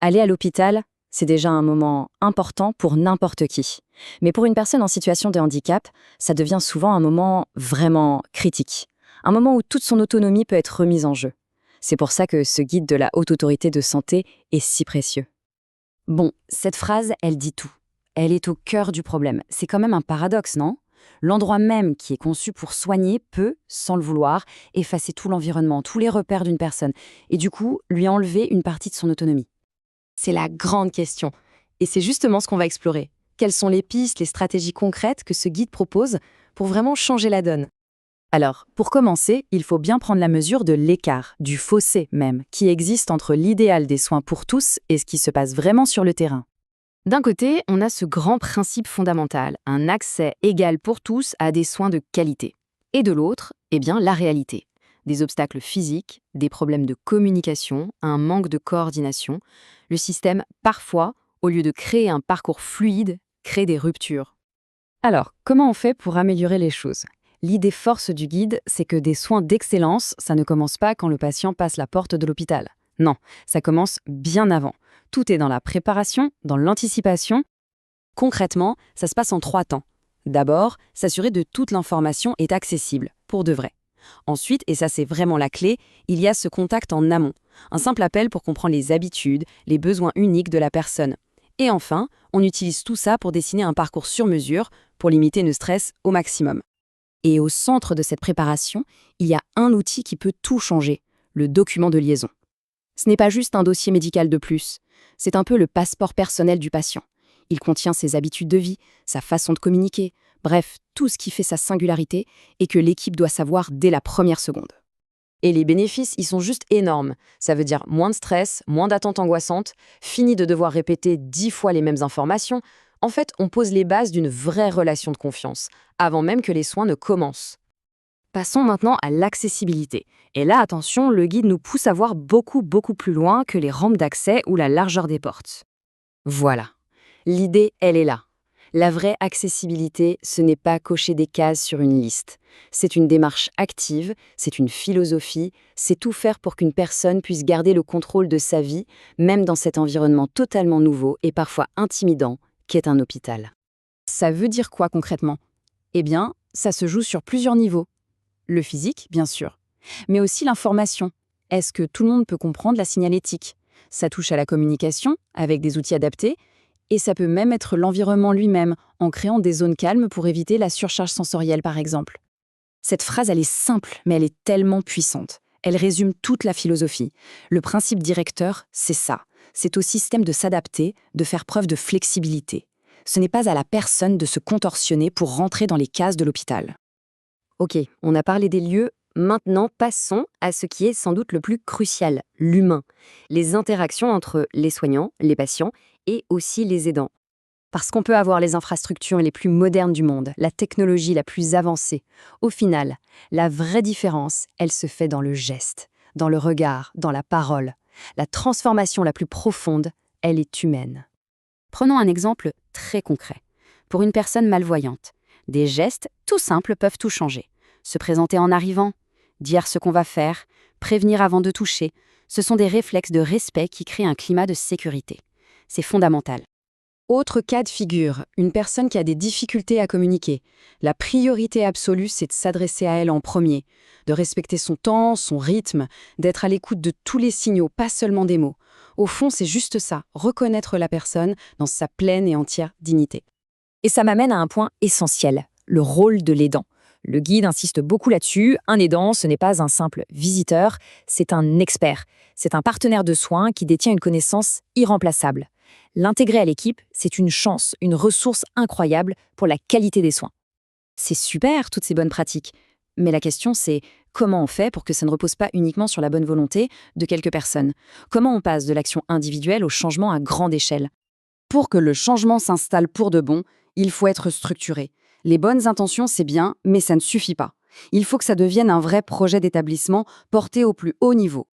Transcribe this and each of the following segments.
Aller à l'hôpital, c'est déjà un moment important pour n'importe qui. Mais pour une personne en situation de handicap, ça devient souvent un moment vraiment critique. Un moment où toute son autonomie peut être remise en jeu. C'est pour ça que ce guide de la Haute Autorité de Santé est si précieux. Bon, cette phrase, elle dit tout. Elle est au cœur du problème. C'est quand même un paradoxe, non? L'endroit même qui est conçu pour soigner peut, sans le vouloir, effacer tout l'environnement, tous les repères d'une personne, et du coup, lui enlever une partie de son autonomie. C'est la grande question. Et c'est justement ce qu'on va explorer. Quelles sont les pistes, les stratégies concrètes que ce guide propose pour vraiment changer la donne? Alors, pour commencer, il faut bien prendre la mesure de l'écart, du fossé même, qui existe entre l'idéal des soins pour tous et ce qui se passe vraiment sur le terrain. D'un côté, on a ce grand principe fondamental, un accès égal pour tous à des soins de qualité. Et de l'autre, eh bien, la réalité. Des obstacles physiques, des problèmes de communication, un manque de coordination. Le système, parfois, au lieu de créer un parcours fluide, crée des ruptures. Alors, comment on fait pour améliorer les choses? L'idée force du guide, c'est que des soins d'excellence, ça ne commence pas quand le patient passe la porte de l'hôpital. Non, ça commence bien avant. Tout est dans la préparation, dans l'anticipation. Concrètement, ça se passe en 3 temps. D'abord, s'assurer de toute l'information est accessible, pour de vrai. Ensuite, et ça c'est vraiment la clé, il y a ce contact en amont. Un simple appel pour comprendre les habitudes, les besoins uniques de la personne. Et enfin, on utilise tout ça pour dessiner un parcours sur mesure, pour limiter le stress au maximum. Et au centre de cette préparation, il y a un outil qui peut tout changer, le document de liaison. Ce n'est pas juste un dossier médical de plus, c'est un peu le passeport personnel du patient. Il contient ses habitudes de vie, sa façon de communiquer, bref, tout ce qui fait sa singularité et que l'équipe doit savoir dès la première seconde. Et les bénéfices, ils sont juste énormes. Ça veut dire moins de stress, moins d'attentes angoissantes, fini de devoir répéter 10 fois les mêmes informations. En fait, on pose les bases d'une vraie relation de confiance, avant même que les soins ne commencent. Passons maintenant à l'accessibilité. Et là, attention, le guide nous pousse à voir beaucoup plus loin que les rampes d'accès ou la largeur des portes. Voilà. L'idée, elle est là. La vraie accessibilité, ce n'est pas cocher des cases sur une liste. C'est une démarche active, c'est une philosophie, c'est tout faire pour qu'une personne puisse garder le contrôle de sa vie, même dans cet environnement totalement nouveau et parfois intimidant qu'est un hôpital. Ça veut dire quoi concrètement? Eh bien, ça se joue sur plusieurs niveaux. Le physique, bien sûr, mais aussi l'information. Est-ce que tout le monde peut comprendre la signalétique? Ça touche à la communication, avec des outils adaptés, et ça peut même être l'environnement lui-même, en créant des zones calmes pour éviter la surcharge sensorielle, par exemple. Cette phrase, elle est simple, mais elle est tellement puissante. Elle résume toute la philosophie. Le principe directeur, c'est ça. C'est au système de s'adapter, de faire preuve de flexibilité. Ce n'est pas à la personne de se contorsionner pour rentrer dans les cases de l'hôpital. Ok, on a parlé des lieux, maintenant passons à ce qui est sans doute le plus crucial, l'humain. Les interactions entre les soignants, les patients et aussi les aidants. Parce qu'on peut avoir les infrastructures les plus modernes du monde, la technologie la plus avancée. Au final, la vraie différence, elle se fait dans le geste, dans le regard, dans la parole. La transformation la plus profonde, elle est humaine. Prenons un exemple très concret. Pour une personne malvoyante, des gestes tout simples peuvent tout changer. Se présenter en arrivant, dire ce qu'on va faire, prévenir avant de toucher, ce sont des réflexes de respect qui créent un climat de sécurité. C'est fondamental. Autre cas de figure, une personne qui a des difficultés à communiquer. La priorité absolue, c'est de s'adresser à elle en premier, de respecter son temps, son rythme, d'être à l'écoute de tous les signaux, pas seulement des mots. Au fond, c'est juste ça, reconnaître la personne dans sa pleine et entière dignité. Et ça m'amène à un point essentiel, le rôle de l'aidant. Le guide insiste beaucoup là-dessus, un aidant, ce n'est pas un simple visiteur, c'est un expert. C'est un partenaire de soins qui détient une connaissance irremplaçable. L'intégrer à l'équipe, c'est une chance, une ressource incroyable pour la qualité des soins. C'est super, toutes ces bonnes pratiques. Mais la question, c'est comment on fait pour que ça ne repose pas uniquement sur la bonne volonté de quelques personnes? Comment on passe de l'action individuelle au changement à grande échelle? Pour que le changement s'installe pour de bon, il faut être structuré. Les bonnes intentions, c'est bien, mais ça ne suffit pas. Il faut que ça devienne un vrai projet d'établissement porté au plus haut niveau.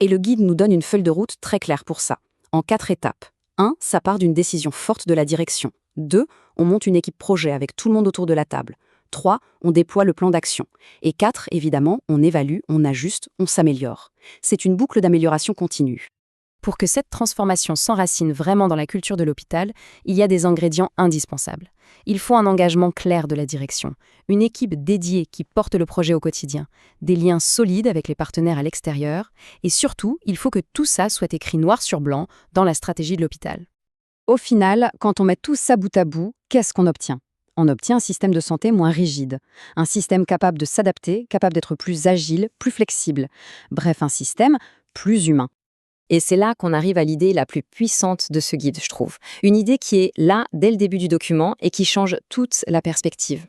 Et le guide nous donne une feuille de route très claire pour ça, en 4 étapes. 1. Ça part d'une décision forte de la direction. 2. On monte une équipe projet avec tout le monde autour de la table. 3. On déploie le plan d'action. Et 4. Évidemment, on évalue, on ajuste, on s'améliore. C'est une boucle d'amélioration continue. Pour que cette transformation s'enracine vraiment dans la culture de l'hôpital, il y a des ingrédients indispensables. Il faut un engagement clair de la direction, une équipe dédiée qui porte le projet au quotidien, des liens solides avec les partenaires à l'extérieur, et surtout, il faut que tout ça soit écrit noir sur blanc dans la stratégie de l'hôpital. Au final, quand on met tout ça bout à bout, qu'est-ce qu'on obtient? On obtient un système de santé moins rigide, un système capable de s'adapter, capable d'être plus agile, plus flexible. Bref, un système plus humain. Et c'est là qu'on arrive à l'idée la plus puissante de ce guide, je trouve. Une idée qui est là dès le début du document et qui change toute la perspective.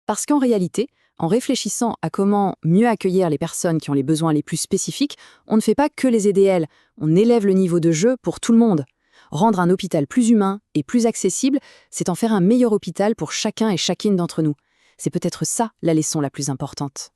Parce qu'en réalité, en réfléchissant à comment mieux accueillir les personnes qui ont les besoins les plus spécifiques, on ne fait pas que les aider elles, on élève le niveau de jeu pour tout le monde. Rendre un hôpital plus humain et plus accessible, c'est en faire un meilleur hôpital pour chacun et chacune d'entre nous. C'est peut-être ça la leçon la plus importante.